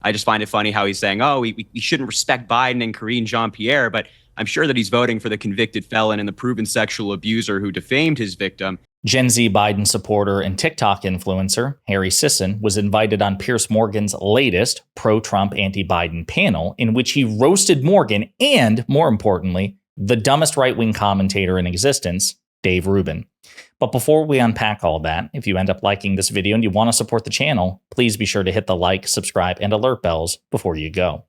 I just find it funny how he's saying, oh, we shouldn't respect Biden and Karine Jean-Pierre, but I'm sure that he's voting for the convicted felon and the proven sexual abuser who defamed his victim. Gen Z Biden supporter and TikTok influencer Harry Sisson was invited on Piers Morgan's latest pro-Trump, anti-Biden panel, in which he roasted Morgan and, more importantly, the dumbest right-wing commentator in existence, Dave Rubin. But before we unpack all that, if you end up liking this video and you want to support the channel, please be sure to hit the like, subscribe, and alert bells before you go.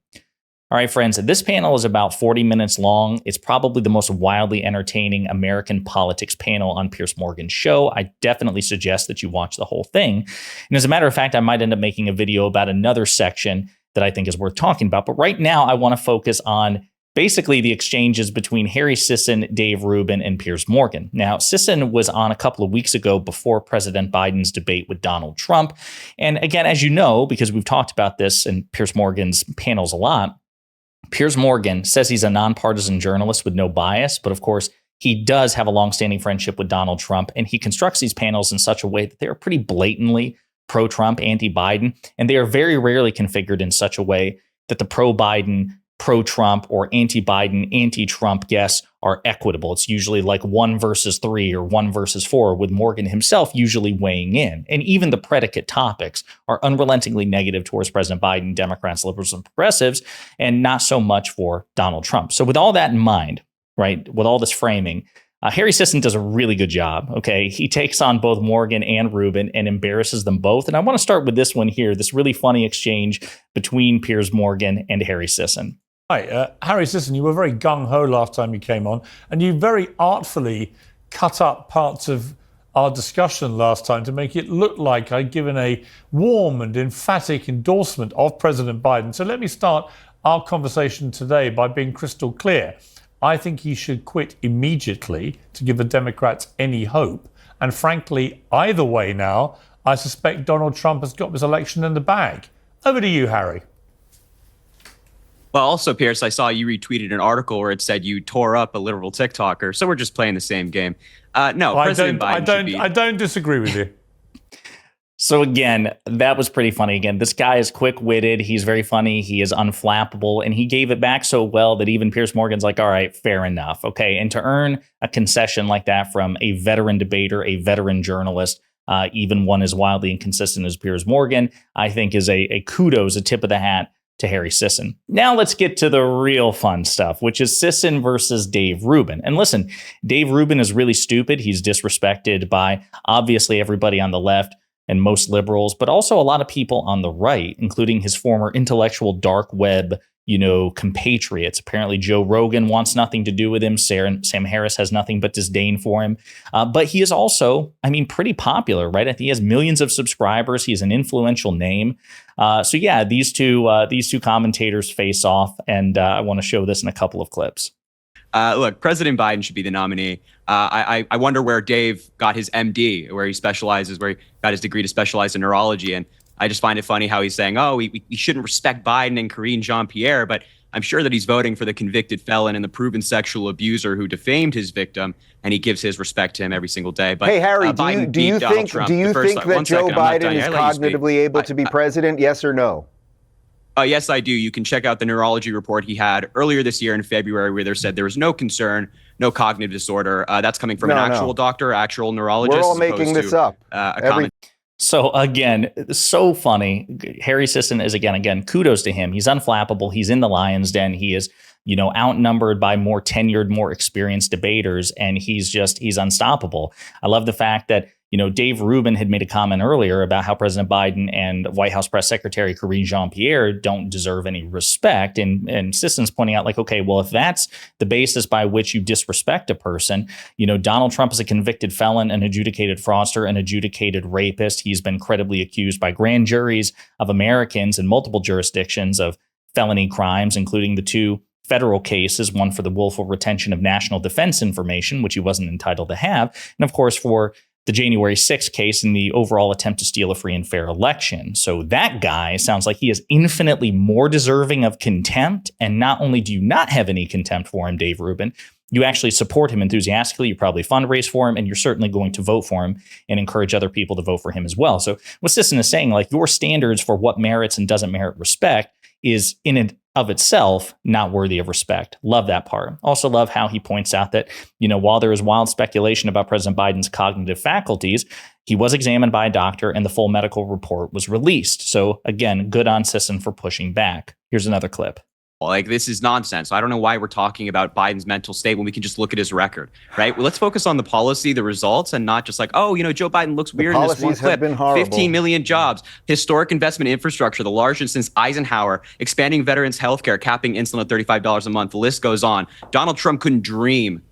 All right, friends, this panel is about 40 minutes long. It's probably the most wildly entertaining American politics panel on Piers Morgan's show. I definitely suggest that you watch the whole thing. And as a matter of fact, I might end up making a video about another section that I think is worth talking about. But right now, I want to focus on basically the exchanges between Harry Sisson, Dave Rubin, and Piers Morgan. Now, Sisson was on a couple of weeks ago before President Biden's debate with Donald Trump. And again, as you know, because we've talked about this in Piers Morgan's panels a lot, Piers Morgan says he's a nonpartisan journalist with no bias, but of course, he does have a longstanding friendship with Donald Trump, and he constructs these panels in such a way that they are pretty blatantly pro-Trump, anti-Biden, and they are very rarely configured in such a way that the pro-Biden, pro-Trump, or anti-Biden, anti-Trump guests are equitable. It's usually like 1 versus 3 or 1 versus 4, with Morgan himself usually weighing in. And even the predicate topics are unrelentingly negative towards President Biden, Democrats, liberals, and progressives, and not so much for Donald Trump. So with all that in mind, right, with all this framing, Harry Sisson does a really good job, okay? He takes on both Morgan and Rubin and embarrasses them both. And I want to start with this one here, this really funny exchange between Piers Morgan and Harry Sisson. Hi, Harry Sisson, you were very gung-ho last time you came on, and you very artfully cut up parts of our discussion last time to make it look like I'd given a warm and emphatic endorsement of President Biden. So let me start our conversation today by being crystal clear. I think he should quit immediately to give the Democrats any hope. And frankly, either way now, I suspect Donald Trump has got this election in the bag. Over to you, Harry. Well, also, Piers, I saw you retweeted an article where it said you tore up a literal TikToker. So we're just playing the same game. No, President Biden I don't disagree with you. So again, that was pretty funny. Again, this guy is quick-witted. He's very funny. He is unflappable. And he gave it back so well that even Piers Morgan's like, all right, fair enough. Okay. And to earn a concession like that from a veteran debater, a veteran journalist, even one as wildly inconsistent as Piers Morgan, I think is a kudos, a tip of the hat to Harry Sisson. Now let's get to the real fun stuff, which is Sisson versus Dave Rubin. And listen, Dave Rubin is really stupid. He's disrespected by obviously everybody on the left and most liberals, but also a lot of people on the right, including his former intellectual dark web, compatriots. Apparently, Joe Rogan wants nothing to do with him. Sam Harris has nothing but disdain for him. But he is also, pretty popular, right? I think he has millions of subscribers. He's an influential name. So yeah, these two commentators face off, and I want to show this in a couple of clips. Look, President Biden should be the nominee. I wonder where Dave got his MD, where he got his degree to specialize in neurology. And I just find it funny how he's saying, oh, we shouldn't respect Biden and Karine Jean-Pierre, but I'm sure that he's voting for the convicted felon and the proven sexual abuser who defamed his victim, and he gives his respect to him every single day. But hey, Harry, do you think that Joe Biden is cognitively able to be president? Yes or no? Yes, I do. You can check out the neurology report he had earlier this year in February, where there said there was no concern, no cognitive disorder. That's coming from an actual doctor, actual neurologist. We're all making this up. So again, so funny. Harry Sisson is again, kudos to him. He's unflappable. He's in the lion's den. He is, outnumbered by more tenured, more experienced debaters, and he's unstoppable. I love the fact that, Dave Rubin had made a comment earlier about how President Biden and White House Press Secretary Karine Jean-Pierre don't deserve any respect. And Sisson's pointing out, like, okay, well, if that's the basis by which you disrespect a person, Donald Trump is a convicted felon, an adjudicated fraudster, an adjudicated rapist. He's been credibly accused by grand juries of Americans in multiple jurisdictions of felony crimes, including the 2 federal cases, one for the willful retention of national defense information, which he wasn't entitled to have, and of course for the January 6th case in the overall attempt to steal a free and fair election. So that guy sounds like he is infinitely more deserving of contempt. And not only do you not have any contempt for him, Dave Rubin, you actually support him enthusiastically. You probably fundraise for him, and you're certainly going to vote for him and encourage other people to vote for him as well. So what Sisson is saying, like, your standards for what merits and doesn't merit respect is in and of itself not worthy of respect. Love that part. Also love how he points out that, while there is wild speculation about President Biden's cognitive faculties, he was examined by a doctor and the full medical report was released. So again, good on Sisson for pushing back. Here's another clip. Like, this is nonsense. I don't know why we're talking about Biden's mental state when we can just look at his record, right? Well, let's focus on the policy, the results, and not just like, Joe Biden looks weird in this one clip. 15 million jobs, historic investment in infrastructure, the largest since Eisenhower, expanding veterans' health care, capping insulin at $35 a month. The list goes on. Donald Trump couldn't dream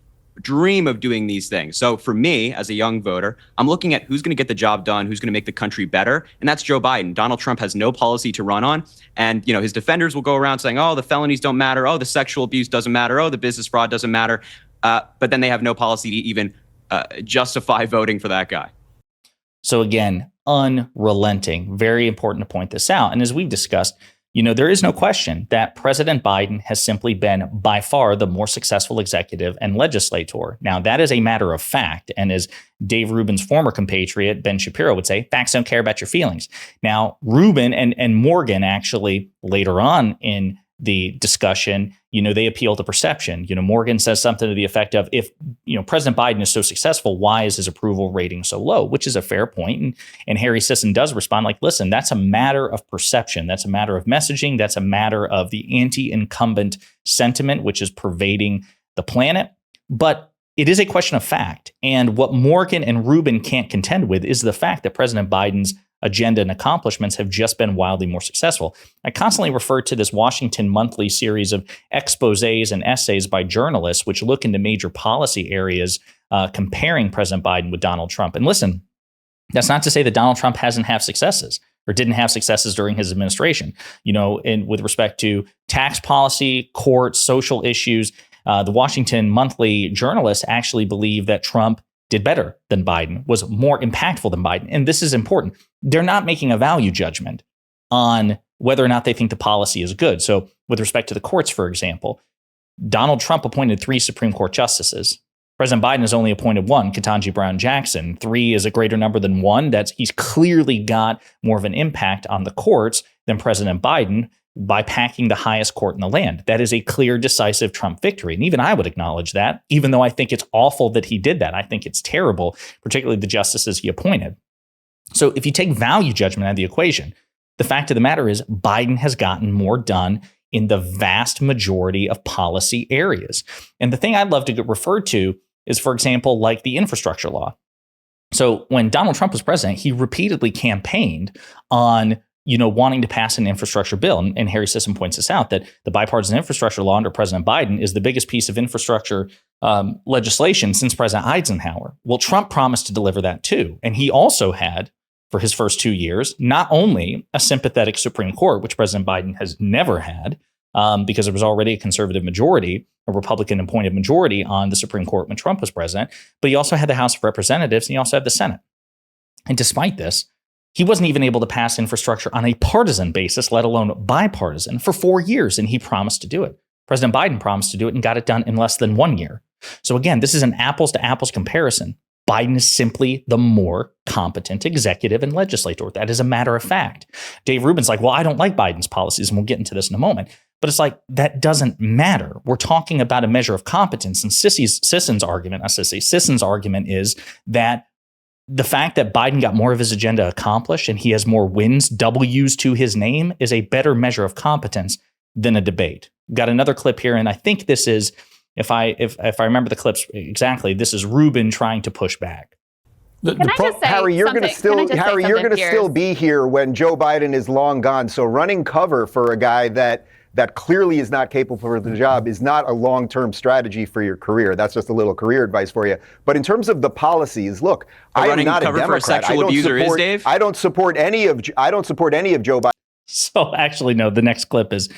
of doing these things. So for me, as a young voter, I'm looking at who's going to get the job done, who's going to make the country better, and that's Joe Biden. Donald Trump has no policy to run on, and his defenders will go around saying, oh, the felonies don't matter, oh, the sexual abuse doesn't matter, oh, the business fraud doesn't matter, but then they have no policy to even justify voting for that guy. So again, unrelenting. Very important to point this out. And as we've discussed, there is no question that President Biden has simply been by far the more successful executive and legislator. Now, that is a matter of fact. And as Dave Rubin's former compatriot, Ben Shapiro, would say, facts don't care about your feelings. Now, Rubin and Morgan actually later on in the discussion, they appeal to perception. Morgan says something to the effect of, if, President Biden is so successful, why is his approval rating so low? Which is a fair point. And Harry Sisson does respond like, listen, that's a matter of perception. That's a matter of messaging. That's a matter of the anti-incumbent sentiment, which is pervading the planet. But it is a question of fact. And what Morgan and Rubin can't contend with is the fact that President Biden's agenda and accomplishments have just been wildly more successful. I constantly refer to this Washington Monthly series of exposés and essays by journalists, which look into major policy areas comparing President Biden with Donald Trump. And listen, that's not to say that Donald Trump hasn't had successes or didn't have successes during his administration. And with respect to tax policy, courts, social issues, the Washington Monthly journalists actually believe that Trump did better than Biden, was more impactful than Biden. And this is important. They're not making a value judgment on whether or not they think the policy is good. So with respect to the courts, for example, Donald Trump appointed 3 Supreme Court justices. President Biden has only appointed 1, Ketanji Brown Jackson. 3 is a greater number than 1. He's clearly got more of an impact on the courts than President Biden by packing the highest court in the land. That is a clear, decisive Trump victory. And even I would acknowledge that, even though I think it's awful that he did that. I think it's terrible, particularly the justices he appointed. So if you take value judgment out of the equation, the fact of the matter is Biden has gotten more done in the vast majority of policy areas. And the thing I'd love to get referred to is, for example, like the infrastructure law. So when Donald Trump was president, he repeatedly campaigned on wanting to pass an infrastructure bill. And Harry Sisson points this out, that the bipartisan infrastructure law under President Biden is the biggest piece of infrastructure legislation since President Eisenhower. Well, Trump promised to deliver that too. And he also had, for his first 2 years, not only a sympathetic Supreme Court, which President Biden has never had, because there was already a conservative majority, a Republican appointed majority on the Supreme Court when Trump was president, but he also had the House of Representatives and he also had the Senate. And despite this, he wasn't even able to pass infrastructure on a partisan basis, let alone bipartisan, for 4 years, and he promised to do it. President Biden promised to do it and got it done in less than 1 year. So again, this is an apples to apples comparison. Biden is simply the more competent executive and legislator. That is a matter of fact. Dave Rubin's like, well, I don't like Biden's policies, and we'll get into this in a moment. But it's like, that doesn't matter. We're talking about a measure of competence. And Sisson's argument is that the fact that Biden got more of his agenda accomplished and he has more wins, W's to his name, is a better measure of competence than a debate. Got another clip here, and I think this is, if I remember the clips exactly, this is Rubin trying to push back. Harry, you're going to still be here when Joe Biden is long gone. So running cover for a guy that clearly is not capable for the job is not a long-term strategy for your career. That's just a little career advice for you. But in terms of the policies, look, I am not a Democrat. For a sexual abuser is, Dave? I don't support any of Joe Biden. So actually, no, the next clip is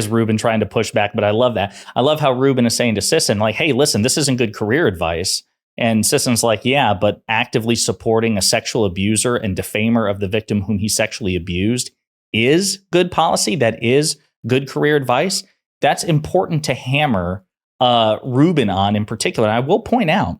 Rubin trying to push back. But I love that. I love how Rubin is saying to Sisson, like, hey, listen, this isn't good career advice. And Sisson's like, yeah, but actively supporting a sexual abuser and defamer of the victim whom he sexually abused is good policy. That is good career advice. That's important to hammer Rubin on in particular. I will point out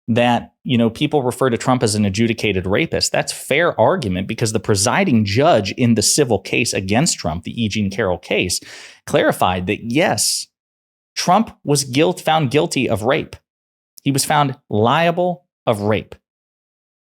that, people refer to Trump as an adjudicated rapist. That's fair argument because the presiding judge in the civil case against Trump, the E. Jean Carroll case, clarified that, yes, Trump was found guilty of rape. He was found liable of rape.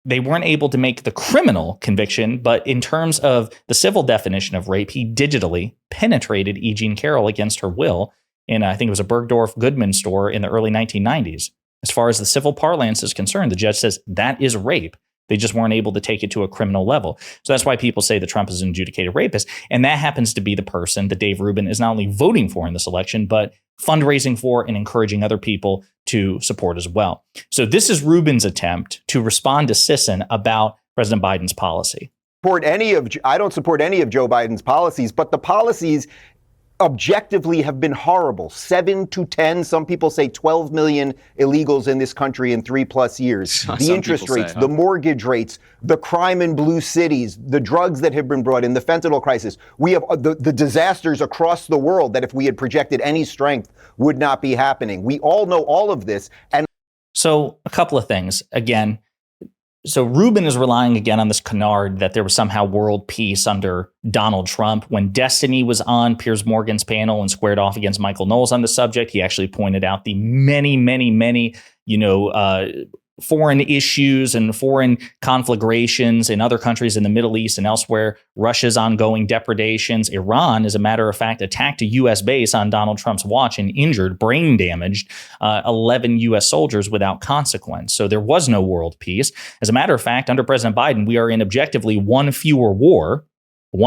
They weren't able to make the criminal conviction, but in terms of the civil definition of rape, he digitally penetrated E. Jean Carroll against her will in, I think it was a Bergdorf Goodman store in the early 1990s. As far as the civil parlance is concerned, the judge says that is rape. They just weren't able to take it to a criminal level. So that's why people say that Trump is an adjudicated rapist. And that happens to be the person that Dave Rubin is not only voting for in this election, but fundraising for and encouraging other people to support as well. So this is Rubin's attempt to respond to Sisson about President Biden's policy. I don't support any of Joe Biden's policies, but the policies objectively have been horrible. 7 to 10, some people say 12 million illegals in this country in 3+ years. The interest rates, the mortgage rates, the crime in blue cities, the drugs that have been brought in, the fentanyl crisis. We have the disasters across the world that if we had projected any strength would not be happening. We all know all of this. And so a couple of things. Again, so Rubin is relying again on this canard that there was somehow world peace under Donald Trump. When Destiny was on Piers Morgan's panel and squared off against Michael Knowles on the subject, he actually pointed out the many, foreign issues and foreign conflagrations in other countries in the Middle East and elsewhere, Russia's ongoing depredations. Iran, as a matter of fact, attacked a U.S. base on Donald Trump's watch and injured, brain damaged 11 U.S. soldiers without consequence. So there was no world peace. As a matter of fact, under President Biden, we are in objectively one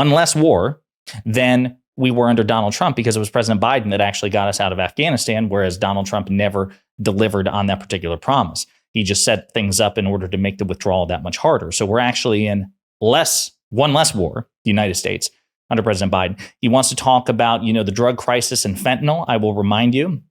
less war than we were under Donald Trump, because it was President Biden that actually got us out of Afghanistan, whereas Donald Trump never delivered on that particular promise. He just set things up in order to make the withdrawal that much harder. So we're actually in one less war, the United States, under President Biden. He wants to talk about, the drug crisis and fentanyl. I will remind you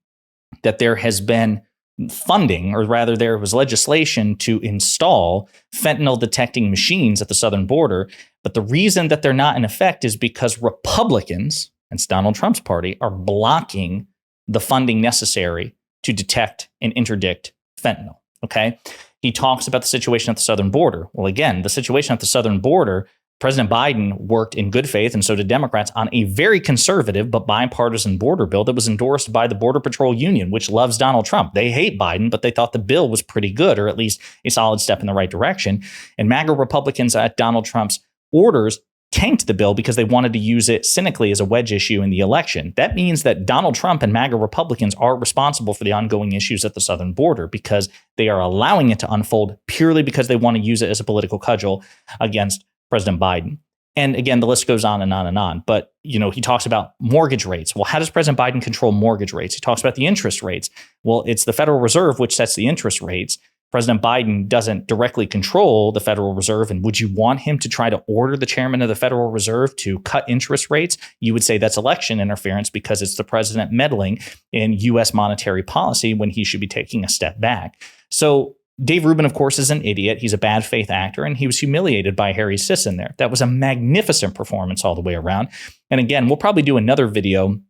that there has been funding, or rather there was legislation to install fentanyl detecting machines at the southern border. But the reason that they're not in effect is because Republicans, it's Donald Trump's party, are blocking the funding necessary to detect and interdict fentanyl. Okay. He talks about the situation at the southern border. Well, again, the situation at the southern border, President Biden worked in good faith, and so did Democrats, on a very conservative but bipartisan border bill that was endorsed by the Border Patrol Union, which loves Donald Trump. They hate Biden, but they thought the bill was pretty good, or at least a solid step in the right direction. And MAGA Republicans at Donald Trump's orders tanked the bill because they wanted to use it cynically as a wedge issue in the election. That means that Donald Trump and MAGA Republicans are responsible for the ongoing issues at the southern border, because they are allowing it to unfold purely because they want to use it as a political cudgel against President Biden. And again, the list goes on and on and on. But, he talks about mortgage rates. Well, how does President Biden control mortgage rates? He talks about the interest rates. Well, it's the Federal Reserve which sets the interest rates. President Biden doesn't directly control the Federal Reserve. And would you want him to try to order the chairman of the Federal Reserve to cut interest rates? You would say that's election interference, because it's the president meddling in U.S. monetary policy when he should be taking a step back. So Dave Rubin, of course, is an idiot. He's a bad faith actor, and he was humiliated by Harry Sisson there. That was a magnificent performance all the way around. And again, we'll probably do another video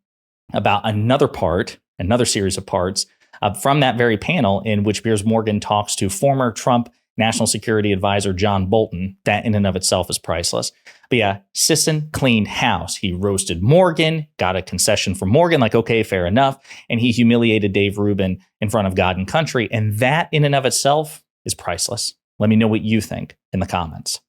about another series of parts from that very panel, in which Piers Morgan talks to former Trump National Security Advisor John Bolton. That in and of itself is priceless. But yeah, Sisson cleaned house. He roasted Morgan, got a concession from Morgan, like, okay, fair enough. And he humiliated Dave Rubin in front of God and country. And that in and of itself is priceless. Let me know what you think in the comments.